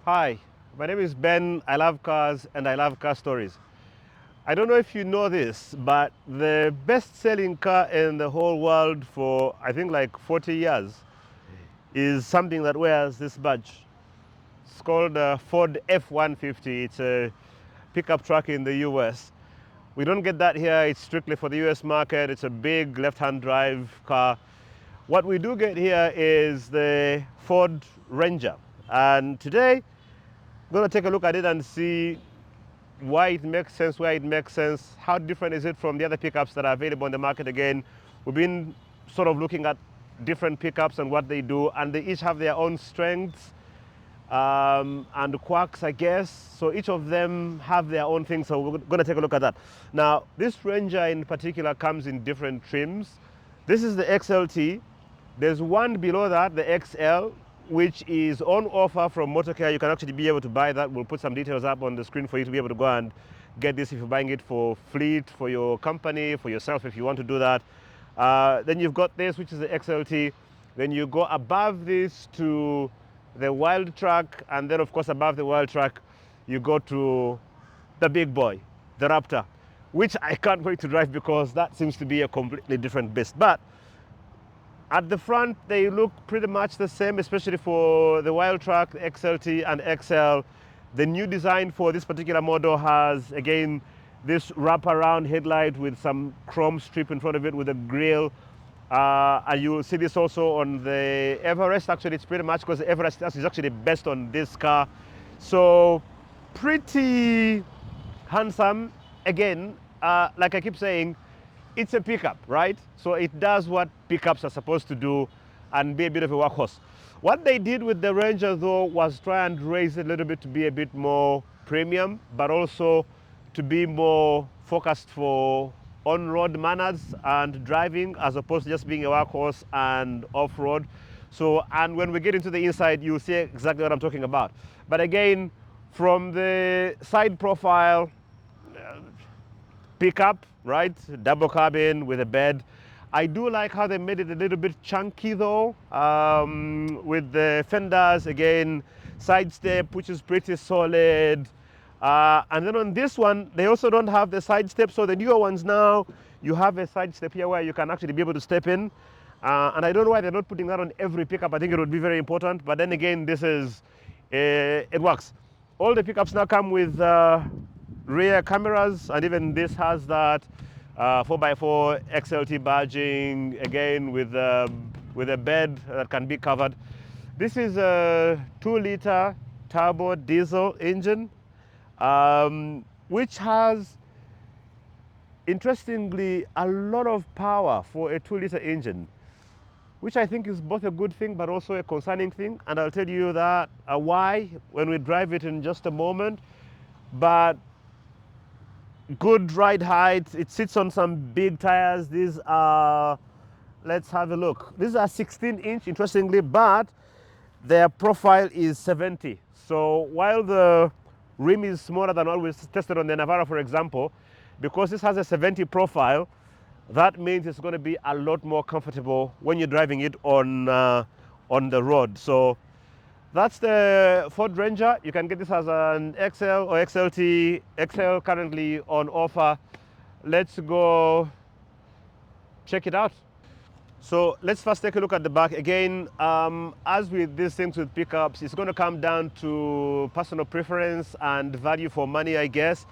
Hi, my name is Ben. I love cars and I love car stories. I don't know if you know this, but the best-selling car in the whole world for I think like 40 years is something that wears this badge. It's called Ford F-150. It's a pickup truck in the US. We don't get that here. It's strictly for the US market. It's a big left-hand drive car. What we do get here is the Ford Ranger. And today, I'm going to take a look at it and see why it makes sense, where it makes sense, how different is it from the other pickups that are available on the market. Again, we've been sort of looking at different pickups and what they do, and they each have their own strengths and quirks, I guess. So each of them have their own things, so we're going to take a look at that. Now, this Ranger in particular comes in different trims. This is the XLT. There's one below that, the XL, which is on offer from Motorcare. You can actually be able to buy that. We'll put some details up on the screen for you to be able to go and get this if you're buying it for fleet, for your company, for yourself if you want to do that. Then you've got this, which is the XLT. Then you go above this to the Wild Truck, and then of course above the Wild Truck you go to the big boy, the Raptor, which I can't wait to drive because that seems to be a completely different beast. But at the front, they look pretty much the same, especially for the Wild Truck, XLT and XL. The new design for this particular model has, again, this wraparound headlight with some chrome strip in front of it with a grille. And you will see this also on the Everest. Actually, it's pretty much because the Everest is actually best on this car. So pretty handsome. Again, like I keep saying, it's a pickup, right? So it does what pickups are supposed to do and be a bit of a workhorse. What they did with the Ranger though was try and raise it a little bit to be a bit more premium, but also to be more focused for on-road manners and driving as opposed to just being a workhorse and off-road. So, and when we get into the inside, you'll see exactly what I'm talking about. But again, from the side profile, pickup, right? Double cabin with a bed. I do like how they made it a little bit chunky though, with the fenders, again, side step, which is pretty solid. And then on this one, they also don't have the side step. So the newer ones now, you have a side step here where you can actually be able to step in. And I don't know why they're not putting that on every pickup. I think it would be very important. But then again, this is, it works. All the pickups now come with rear cameras, and even this has that 4x4 XLT badging, again with a bed that can be covered. This is a 2-liter turbo diesel engine, which has, interestingly, a lot of power for a 2-liter engine, which I think is both a good thing but also a concerning thing, and I'll tell you that why when we drive it in just a moment. But good ride height. It sits on some big tires. These are, let's have a look. These are 16-inch, interestingly, but their profile is 70. So while the rim is smaller than what we tested on the Navara, for example, because this has a 70 profile, that means it's going to be a lot more comfortable when you're driving it on the road. So that's the Ford Ranger. You can get this as an XL or XLT. XL currently on offer. Let's go check it out. So let's first take a look at the back. Again, as with these things with pickups, it's going to come down to personal preference and value for money, I guess.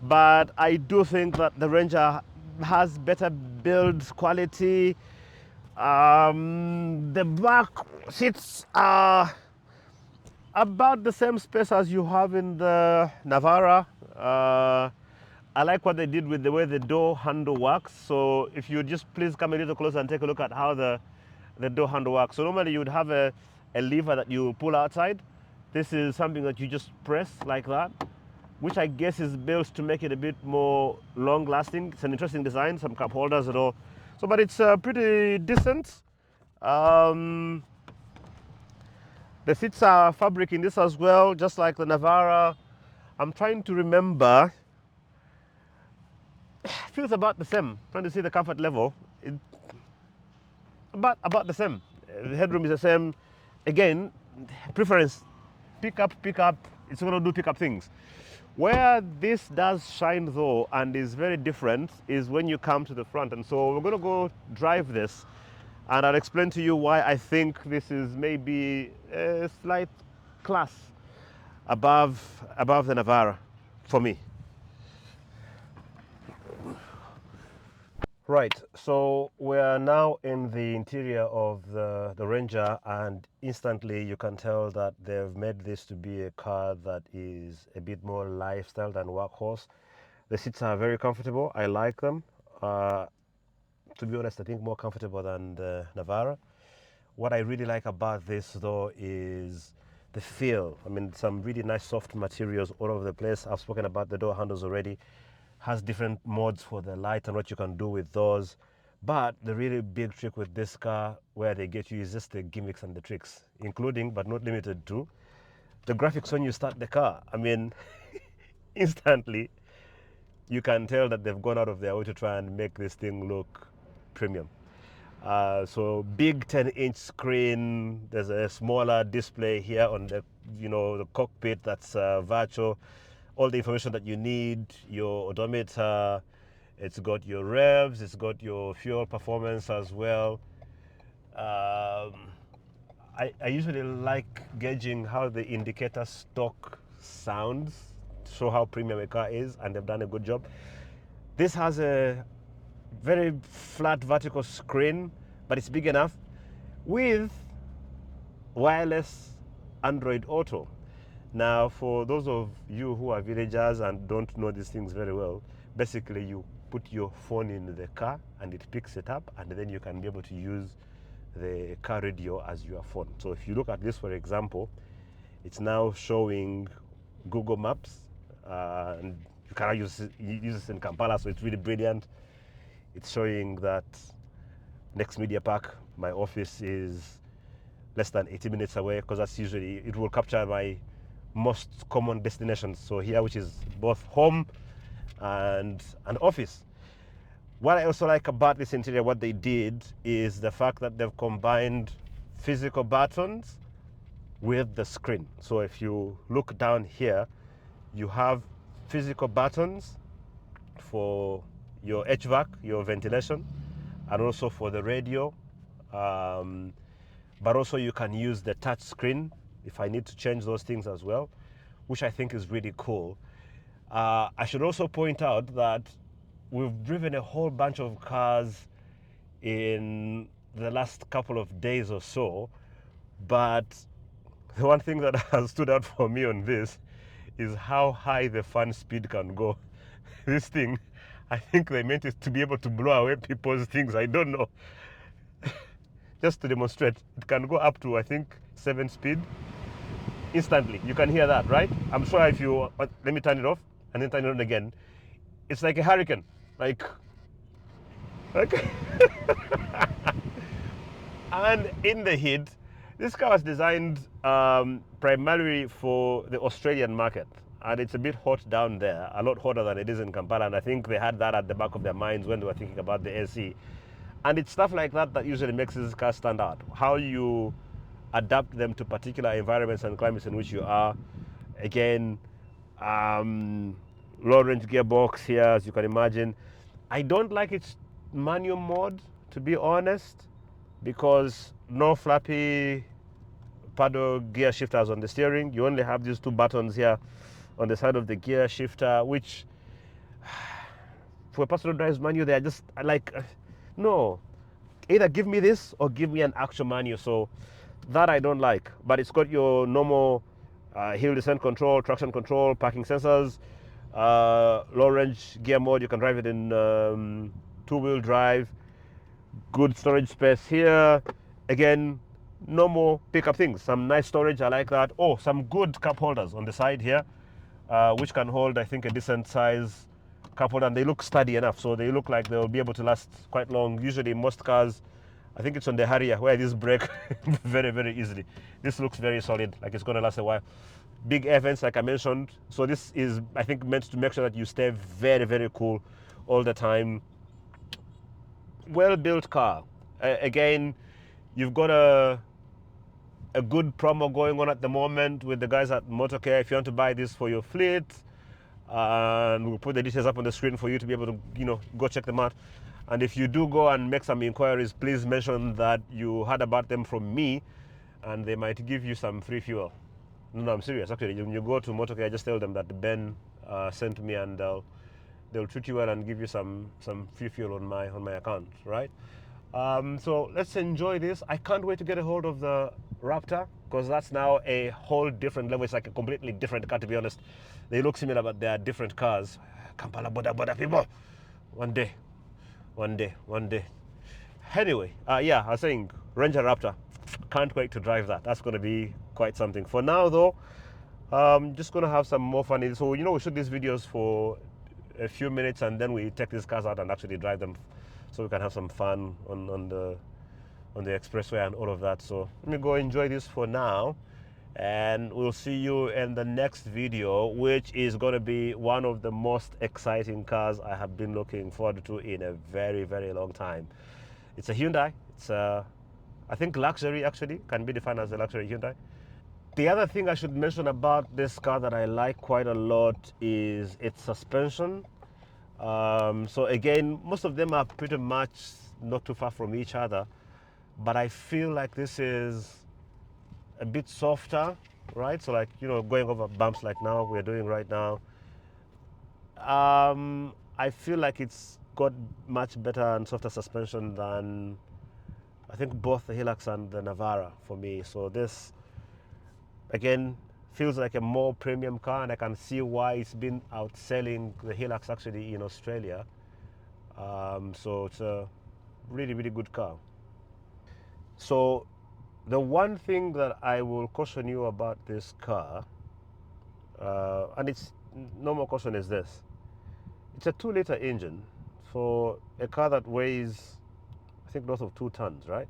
But I do think that the Ranger has better build quality. The back seats are about the same space as you have in the Navara. I like what they did with the way the door handle works. So if you just please come a little closer and take a look at how the door handle works. So normally you would have a lever that you pull outside. This is something that you just press like that, which I guess is built to make it a bit more long lasting. It's an interesting design, some cup holders and all. So, but it's pretty decent. The seats are fabric in this as well, just like the Navara. I'm trying to remember. It feels about the same. Trying to see the comfort level. About the same. The headroom is the same. Again, preference. pick up, it's going to do pick up things. Where this does shine though, and is very different, is when you come to the front. And so we're going to go drive this, and I'll explain to you why I think this is maybe a slight class above the Navara for me. Right, so we're now in the interior of the Ranger, and instantly you can tell that they've made this to be a car that is a bit more lifestyle than workhorse. The seats are very comfortable. I like them. To be honest, I think more comfortable than the Navara. What I really like about this though is the feel. I mean, some really nice soft materials all over the place. I've spoken about the door handles already. Has different modes for the light and what you can do with those. But the really big trick with this car, where they get you, is just the gimmicks and the tricks, including but not limited to the graphics when you start the car. I mean, instantly you can tell that they've gone out of their way to try and make this thing look premium. So big 10-inch screen. There's a smaller display here on the the cockpit that's virtual. All the information that you need, your odometer, it's got your revs, it's got your fuel performance as well. I usually like gauging how the indicator stock sounds to show how premium a car is, and they've done a good job. This has a very flat vertical screen, but it's big enough with wireless Android Auto. Now, for those of you who are villagers and don't know these things very well, basically you put your phone in the car and it picks it up, and then you can be able to use the car radio as your phone. So if you look at this, for example, it's now showing Google Maps, and you can use this in Kampala, so it's really brilliant. It's showing that next media park, my office, is less than 80 minutes away, because that's usually, it will capture my most common destinations. So here, which is both home and an office. What I also like about this interior, what they did, is the fact that they've combined physical buttons with the screen. So if you look down here, you have physical buttons for your HVAC, your ventilation, and also for the radio. But also you can use the touch screen if I need to change those things as well, which I think is really cool. I should also point out that we've driven a whole bunch of cars in the last couple of days or so, but the one thing that has stood out for me on this is how high the fan speed can go. This thing, I think they meant it to be able to blow away people's things. I don't know. Just to demonstrate, it can go up to, I think, 7 speed instantly. You can hear that, right? I'm sure if you, let me turn it off and then turn it on again. It's like a hurricane, like and in the heat. This car was designed primarily for the Australian market, and it's a bit hot down there, a lot hotter than it is in Kampala, and I think they had that at the back of their minds when they were thinking about the AC. And it's stuff like that that usually makes this car stand out. How you adapt them to particular environments and climates in which you are. Again, low range gearbox here, as you can imagine. I don't like its manual mode, to be honest, because no flappy paddle gear shifters on the steering. You only have these two buttons here on the side of the gear shifter, which for a person who drives manual, they are just like, no, either give me this or give me an actual manual. So that I don't like. But it's got your normal hill descent control, traction control, parking sensors, low range gear mode. You can drive it in two-wheel drive. Good storage space here. Again, normal pickup things. Some nice storage, I like that. Oh, some good cup holders on the side here, which can hold, I think, a decent size cup holder, and they look sturdy enough, so they look like they'll be able to last quite long. Usually most cars, I think it's on the Harrier, where these break very, very easily. This looks very solid, like it's going to last a while. Big air vents, like I mentioned. So this is, I think, meant to make sure that you stay very, very cool all the time. Well-built car. Again, you've got a a good promo going on at the moment with the guys at Motorcare. If you want to buy this for your fleet, and we'll put the details up on the screen for you to be able to, go check them out. And if you do go and make some inquiries, please mention that you heard about them from me, and they might give you some free fuel. No, I'm serious. Actually, when you go to Motorcare, just tell them that Ben sent me, and they'll treat you well and give you some free fuel on my account, right? So let's enjoy this. I can't wait to get a hold of the Raptor, because that's now a whole different level. It's like a completely different car, to be honest. They look similar, but they are different cars. Kampala boda people. One day, one day, one day. Anyway, yeah, I was saying Ranger Raptor. Can't wait to drive that. That's going to be quite something. For now, though, just going to have some more fun. So, we shoot these videos for a few minutes, and then we take these cars out and actually drive them, so we can have some fun on the expressway and all of that. So let me go enjoy this for now, and we'll see you in the next video, which is going to be one of the most exciting cars I have been looking forward to in a very, very long time. It's a Hyundai. It's I think luxury, actually can be defined as a luxury Hyundai. The other thing I should mention about this car that I like quite a lot is its suspension. So again, most of them are pretty much not too far from each other, but I feel like this is a bit softer, right? So like, going over bumps like now we're doing right now. I feel like it's got much better and softer suspension than, I think, both the Hilux and the Navara for me. So this, again, feels like a more premium car, and I can see why it's been outselling the Hilux actually in Australia. So it's a really, really good car. So the one thing that I will caution you about this car, and it's no more caution, is this. It's a 2-liter engine for a car that weighs, I think, north of 2 tons, right?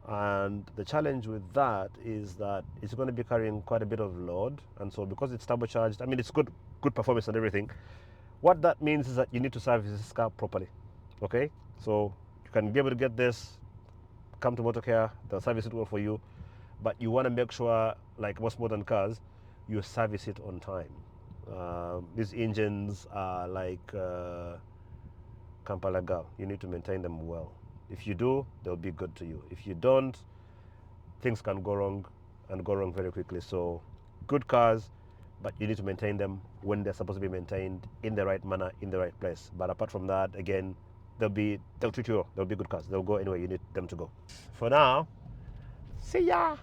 And the challenge with that is that it's going to be carrying quite a bit of load, and so because it's turbocharged, I mean, it's good performance and everything. What that means is that you need to service this car properly. Okay, so you can be able to get this, come to Motorcare, they'll service it well for you, but you want to make sure, like most modern cars, you service it on time. These engines are like Kampala girl. You need to maintain them well. If you do, they'll be good to you. If you don't, things can go wrong, and go wrong very quickly. So good cars, but you need to maintain them when they're supposed to be maintained, in the right manner, in the right place. But apart from that, again, they'll treat you well. They'll be good cars. They'll go anywhere you need them to go. For now, see ya.